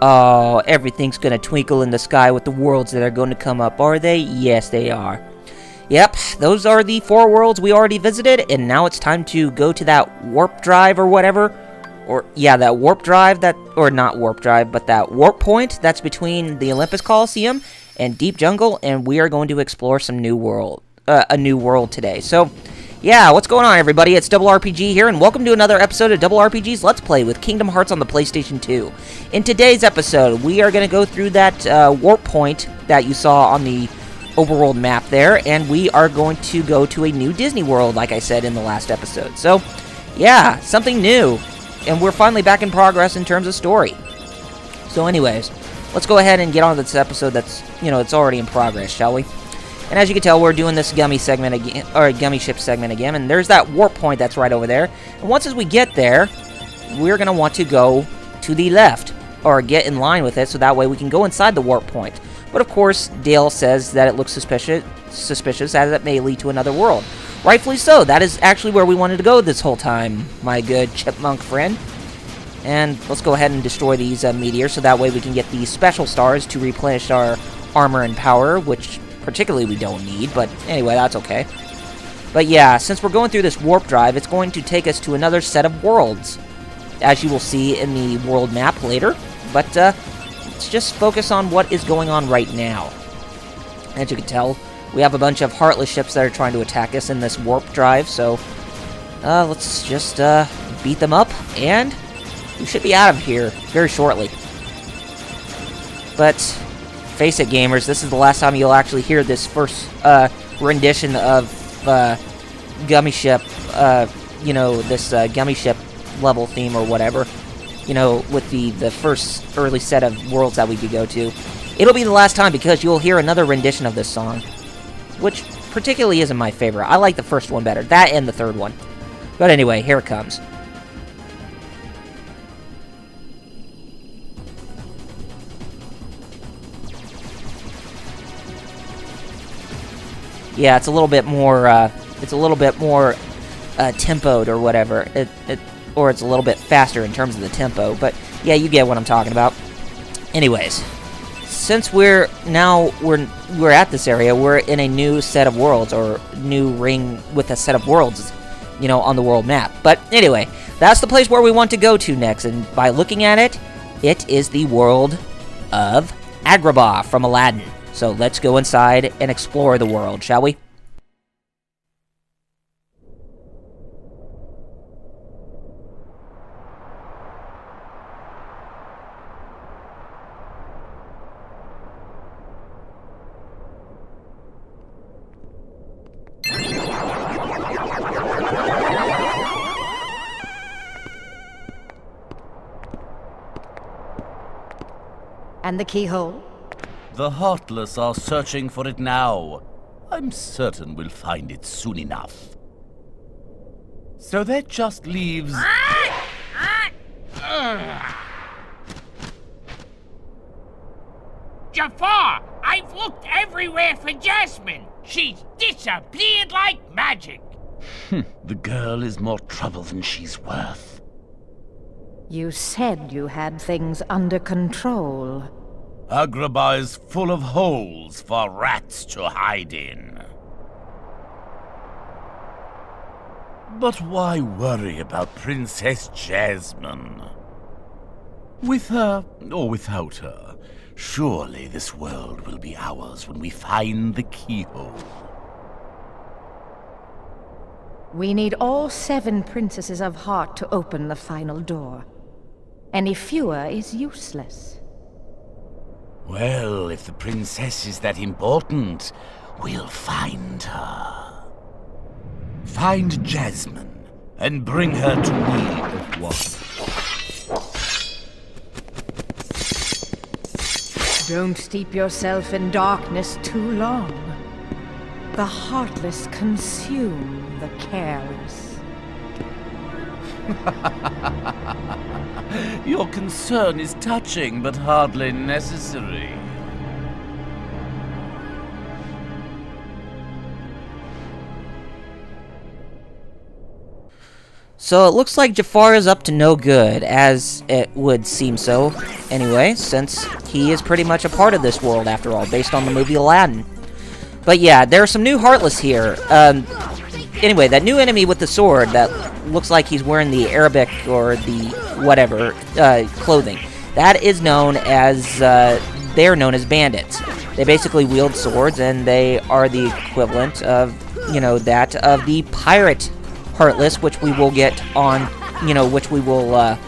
Oh, everything's gonna twinkle in the sky with the worlds that are going to come up, are they? Yes, they are. Yep, those are the 4 worlds we already visited, and now it's time to go to that warp drive or whatever. Or, yeah, that warp drive, or not warp drive, but that warp point that's between the Olympus Coliseum and Deep Jungle, and we are going to explore some new world, a new world today. So, yeah, what's going on, everybody? It's Double RPG here, and welcome to another episode of Double RPG's Let's Play with Kingdom Hearts on the PlayStation 2. In today's episode, we are going to go through that warp point that you saw on the overworld map there, and we are going to go to a new Disney World, like I said in the last episode. So, yeah, something new, and we're finally back in progress in terms of story. So anyways, let's go ahead and get on to this episode that's, it's already in progress, shall we? And as you can tell, we're doing this gummy segment again, or gummy ship segment again, and there's that warp point that's right over there. And once as we get there, we're going to want to go to the left, or get in line with it, so that way we can go inside the warp point. But of course, Dale says that it looks suspicious as it may lead to another world. Rightfully so, that is actually where we wanted to go this whole time, my good chipmunk friend. And let's go ahead and destroy these meteors, so that way we can get these special stars to replenish our armor and power, which particularly we don't need, but anyway, that's okay. But yeah, since we're going through this warp drive, it's going to take us to another set of worlds, as you will see in the world map later. But let's just focus on what is going on right now. As you can tell, we have a bunch of Heartless ships that are trying to attack us in this warp drive, so let's just beat them up, and we should be out of here very shortly. But face it, gamers, this is the last time you'll actually hear this first rendition of Gummy Ship, this Gummy Ship level theme or whatever, with the first early set of worlds that we could go to. It'll be the last time because you'll hear another rendition of this song, which particularly isn't my favorite. I like the first one better, that and the third one. But anyway, here it comes. Yeah, it's a little bit more tempoed or whatever. Or it's a little bit faster in terms of the tempo, but yeah, you get what I'm talking about. Anyways, since we're at this area, we're in a new set of worlds, or new ring with a set of worlds, on the world map. But anyway, that's the place where we want to go to next, and by looking at it, it is the world of Agrabah from Aladdin. So let's go inside and explore the world, shall we? And the keyhole? The Heartless are searching for it now. I'm certain we'll find it soon enough. So that just leaves... Jafar! I've looked everywhere for Jasmine! She's disappeared like magic! The girl is more trouble than she's worth. You said you had things under control. Agrabah is full of holes for rats to hide in. But why worry about Princess Jasmine? With her, or without her, surely this world will be ours when we find the keyhole. We need all 7 princesses of heart to open the final door. Any fewer is useless. Well, if the princess is that important, we'll find her. Find Jasmine, and bring her to me at once. Don't steep yourself in darkness too long. The heartless consume the careless. Your concern is touching, but hardly necessary. So it looks like Jafar is up to no good, as it would seem so, anyway, since he is pretty much a part of this world, after all, based on the movie Aladdin. But yeah, there are some new Heartless here. Anyway, that new enemy with the sword that looks like he's wearing the Arabic or the whatever clothing, that is known as, they're known as bandits. They basically wield swords, and they are the equivalent of, you know, that of the pirate Heartless, which we will get on, you know, which we will,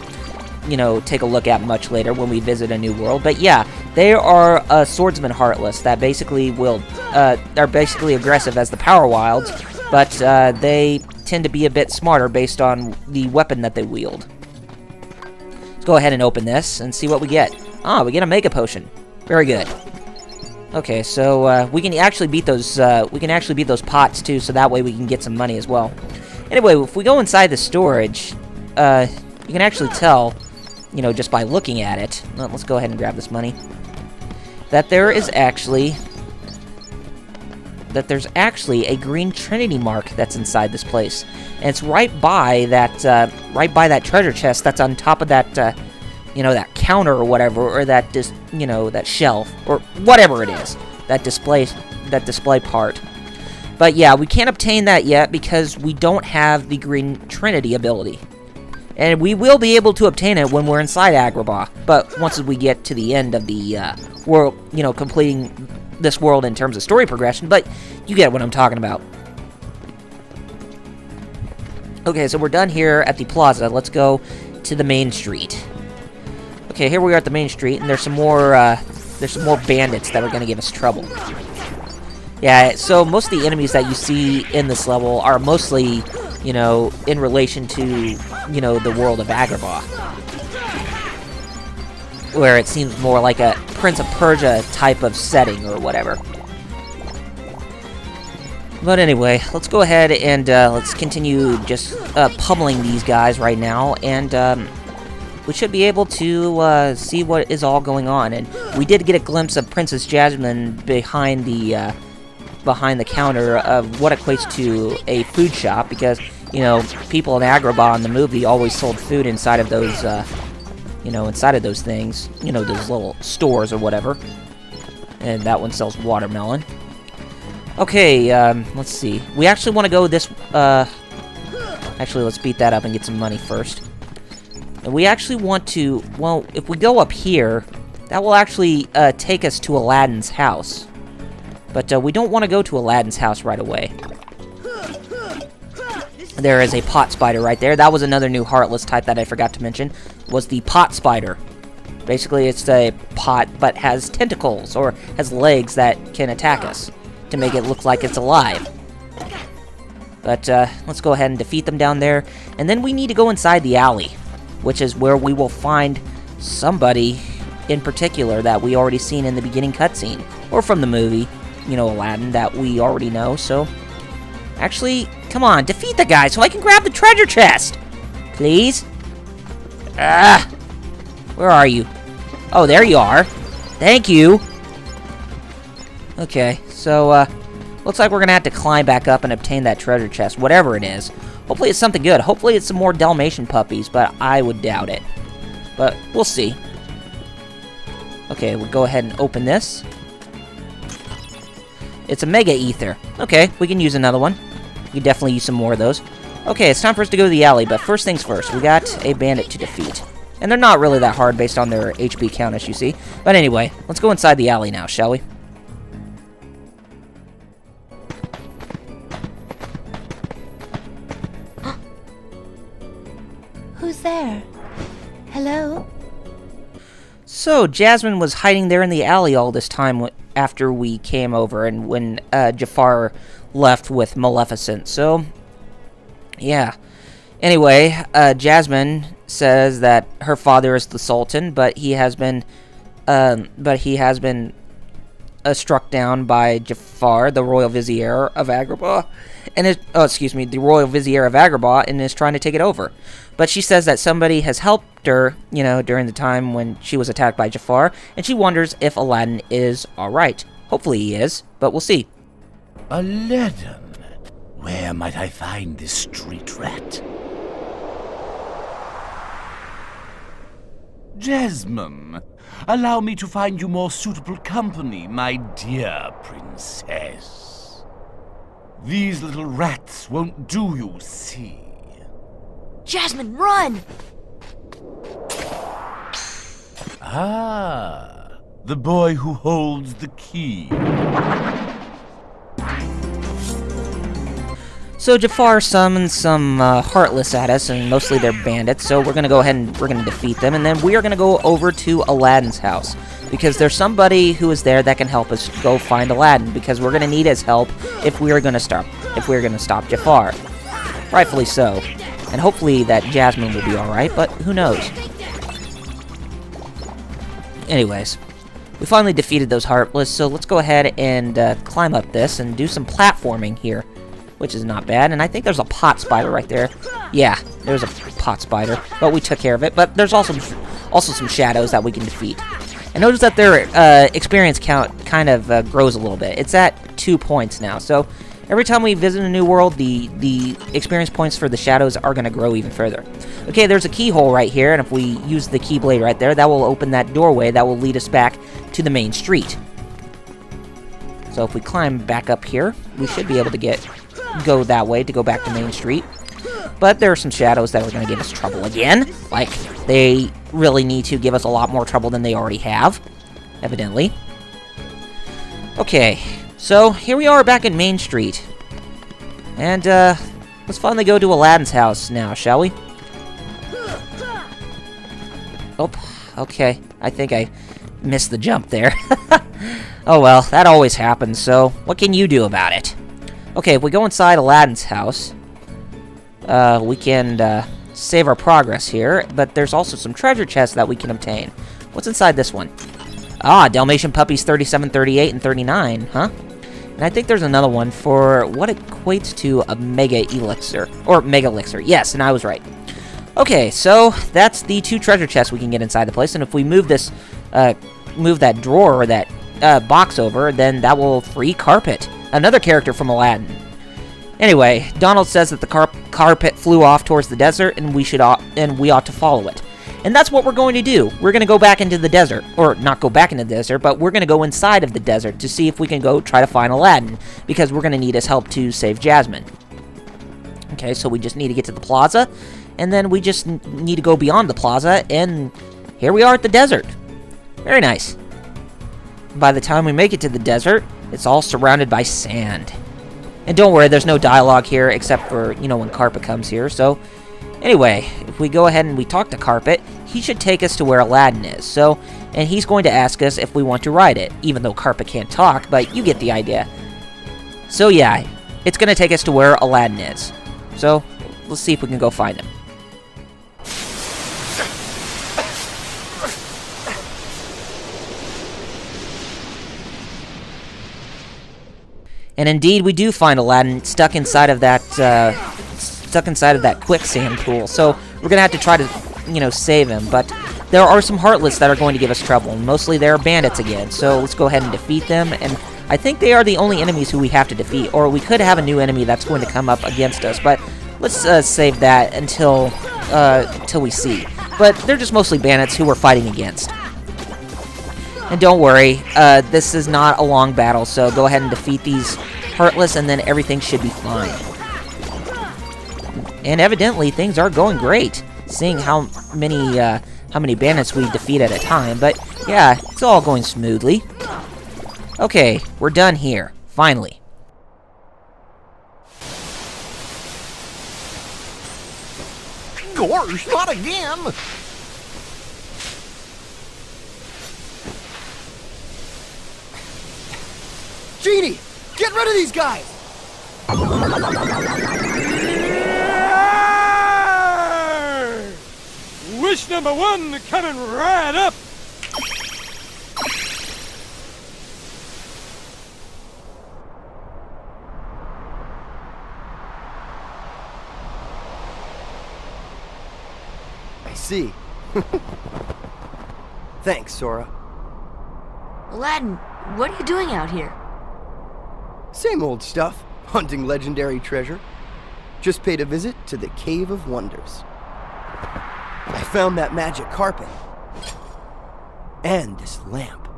you know, take a look at much later when we visit a new world. But yeah, they are swordsman Heartless that basically wield, are basically aggressive as the Power Wilds, but they tend to be a bit smarter based on the weapon that they wield. Let's go ahead and open this and see what we get. Ah, we get a Mega Potion. Very good. Okay, so we can actually beat those. We can actually beat those pots too, so that way we can get some money as well. Anyway, if we go inside the storage, you can actually tell, you know, just by looking at it. Well, let's go ahead and grab this money. That there's actually a green Trinity mark that's inside this place, and it's right by that treasure chest that's on top of that, you know, that counter or whatever, or that you know, that shelf or whatever it is, that display part. But yeah, we can't obtain that yet because we don't have the green Trinity ability. And we will be able to obtain it when we're inside Agrabah. But once we get to the end of the world, you know, completing this world in terms of story progression. But you get what I'm talking about. Okay, so we're done here at the plaza. Let's go to the main street. Okay, here we are at the main street, and there's some more bandits that are going to give us trouble. Yeah, so most of the enemies that you see in this level are mostly, you know, in relation to, you know, the world of Agrabah, where it seems more like a Prince of Persia type of setting or whatever. But anyway, let's go ahead and let's continue just pummeling these guys right now, and we should be able to see what is all going on. And we did get a glimpse of Princess Jasmine behind the counter of what equates to a food shop, because, you know, people in Agrabah in the movie always sold food inside of those, you know, inside of those things, you know, those little stores or whatever. And that one sells watermelon. Okay, let's see. We actually want to go this, actually, let's beat that up and get some money first. And we actually want to, well, if we go up here, that will actually take us to Aladdin's house. But we don't want to go to Aladdin's house right away. There is a pot spider right there. That was another new Heartless type that I forgot to mention, was the pot spider. Basically, it's a pot, but has tentacles, or has legs that can attack us, to make it look like it's alive. But let's go ahead and defeat them down there. And then we need to go inside the alley, which is where we will find somebody in particular that we already seen in the beginning cutscene, or from the movie, you know, Aladdin, that we already know. So actually, come on, defeat the guy so I can grab the treasure chest, please. Ah, where are you? Oh, there you are. Thank you. Okay, so looks like we're gonna have to climb back up and obtain that treasure chest, whatever it is. Hopefully it's something good. Hopefully it's some more Dalmatian puppies, but I would doubt it. But we'll see. Okay, we'll go ahead and open this. It's a Mega Ether. Okay, we can use another one. We can definitely use some more of those. Okay, it's time for us to go to the alley, but first things first. We got a bandit to defeat. And they're not really that hard based on their HP count, as you see. But anyway, let's go inside the alley now, shall we? Who's there? Hello? So, Jasmine was hiding there in the alley all this time after we came over, and when Jafar left with Maleficent. So, yeah. Anyway, Jasmine says that her father is the Sultan, but he has been struck down by Jafar, the Royal Vizier of Agrabah, and the Royal Vizier of Agrabah, and is trying to take it over. But she says that somebody has helped her, you know, during the time when she was attacked by Jafar, and she wonders if Aladdin is alright. Hopefully he is, but we'll see. Aladdin? Where might I find this street rat? Jasmine, allow me to find you more suitable company, my dear princess. These little rats won't do, you see. Jasmine, run! Ah, the boy who holds the key. So Jafar summons some Heartless at us, and mostly they're bandits, so we're going to go ahead and we're going to defeat them, and then we are going to go over to Aladdin's house, because there's somebody who is there that can help us go find Aladdin, because we're going to need his help if we are going to stop Jafar. Rightfully so. And hopefully that Jasmine will be alright, but who knows. Anyways, we finally defeated those Heartless, so let's go ahead and climb up this and do some platforming here, which is not bad. And I think there's a pot spider right there. Yeah, there's a pot spider, but we took care of it. But there's also some shadows that we can defeat. And notice that their experience count kind of grows a little bit. It's at 2 points now, so every time we visit a new world, the experience points for the shadows are going to grow even further. Okay, there's a keyhole right here, and if we use the keyblade right there, that will open that doorway that will lead us back to the main street. So if we climb back up here, we should be able to go that way to go back to Main Street. But there are some shadows that are going to give us trouble again. Like, they really need to give us a lot more trouble than they already have, evidently. Okay, so here we are back in Main Street. And, let's finally go to Aladdin's house now, shall we? Oh, okay. I think I missed the jump there. Oh well, that always happens, so what can you do about it? Okay, if we go inside Aladdin's house, we can save our progress here, but there's also some treasure chests that we can obtain. What's inside this one? Ah, Dalmatian puppies 37, 38, and 39, huh? And I think there's another one for what equates to a mega elixir, or mega elixir. Yes, and I was right. Okay, so that's the 2 treasure chests we can get inside the place, and if we move this, move that drawer or that box over, then that will free Carpet, another character from Aladdin. Anyway, Donald says that the carpet flew off towards the desert, and we ought to follow it. And that's what we're going to do. We're going to go back into the desert, or not go back into the desert, but we're going to go inside of the desert to see if we can go try to find Aladdin, because we're going to need his help to save Jasmine. Okay, so we just need to get to the plaza, and then we just need to go beyond the plaza, and here we are at the desert. Very nice. By the time we make it to the desert, it's all surrounded by sand. And don't worry, there's no dialogue here, except for, you know, when Carpet comes here, so anyway, if we go ahead and we talk to Carpet, he should take us to where Aladdin is, so, and he's going to ask us if we want to ride it, even though Carpet can't talk, but you get the idea. So yeah, it's going to take us to where Aladdin is. So, let's see if we can go find him. And indeed, we do find Aladdin stuck inside of that quicksand pool. So we're gonna have to try to, you know, save him. But there are some Heartless that are going to give us trouble. And mostly they're bandits again. So let's go ahead and defeat them. And I think they are the only enemies who we have to defeat. Or we could have a new enemy that's going to come up against us. But let's save that until we see. But they're just mostly bandits who we're fighting against. And don't worry, this is not a long battle, so go ahead and defeat these Heartless, and then everything should be fine. And evidently, things are going great, seeing how many bandits we defeat at a time. But yeah, it's all going smoothly. Okay, we're done here, finally. Gosh, not again! Genie, get rid of these guys! Wish number 1 coming right up! I see. Thanks, Sora. Aladdin, what are you doing out here? Same old stuff, hunting legendary treasure. Just paid a visit to the Cave of Wonders. I found that magic carpet. and this lamp.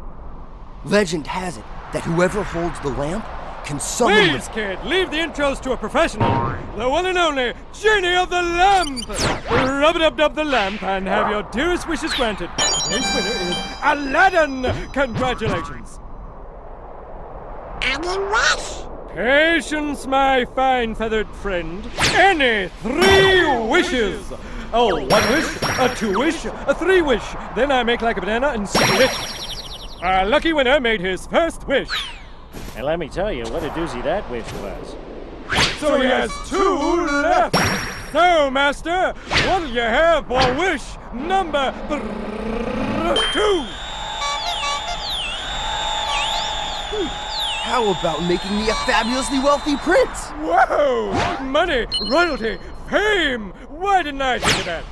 Legend has it that whoever holds the lamp can summon Please, kid, leave the intros to a professional. The one and only Genie of the Lamp. Rub-a-dub-dub the lamp and have your dearest wishes granted. Today's winner is Aladdin. Congratulations. Patience, my fine feathered friend. Any 3 wishes. Oh, 1 wish, a 2 wish, a 3 wish. Then I make like a banana and split. Our lucky winner made his first wish. And let me tell you what a doozy that wish was. So he has 2 left. So, Master, what'll you have for wish number 2? How about making me a fabulously wealthy prince? Whoa! Money, royalty, fame! Why didn't I think of that?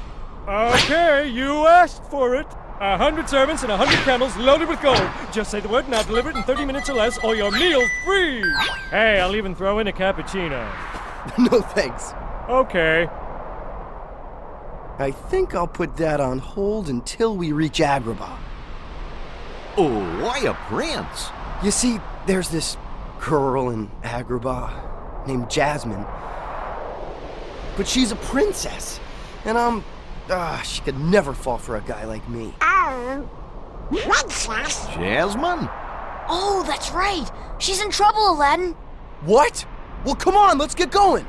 Okay, you asked for it. 100 servants and 100 camels loaded with gold. Just say the word and I'll deliver it in 30 minutes or less, or your meal's free! Hey, I'll even throw in a cappuccino. No thanks. Okay. I think I'll put that on hold until we reach Agrabah. Oh, why a prince? You see, there's this girl in Agrabah named Jasmine. But she's a princess, and she could never fall for a guy like me. Princess? Jasmine? Oh, that's right. She's in trouble, Aladdin. What? Well, come on, let's get going.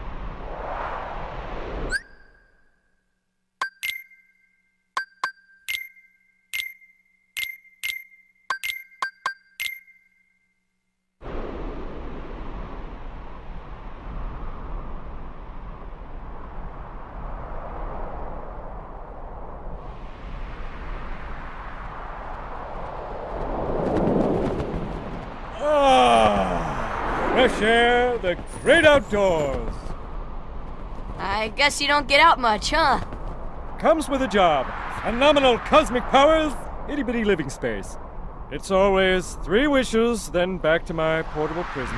Fresh air, the great outdoors. I guess you don't get out much, huh? Comes with a job. Phenomenal cosmic powers, itty-bitty living space. It's always 3 wishes, then back to my portable prison.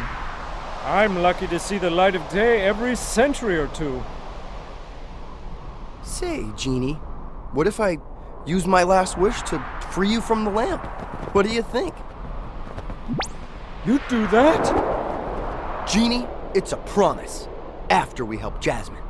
I'm lucky to see the light of day every century or 2. Say, Genie, what if I use my last wish to free you from the lamp? What do you think? You'd do that? Genie, it's a promise. After we help Jasmine.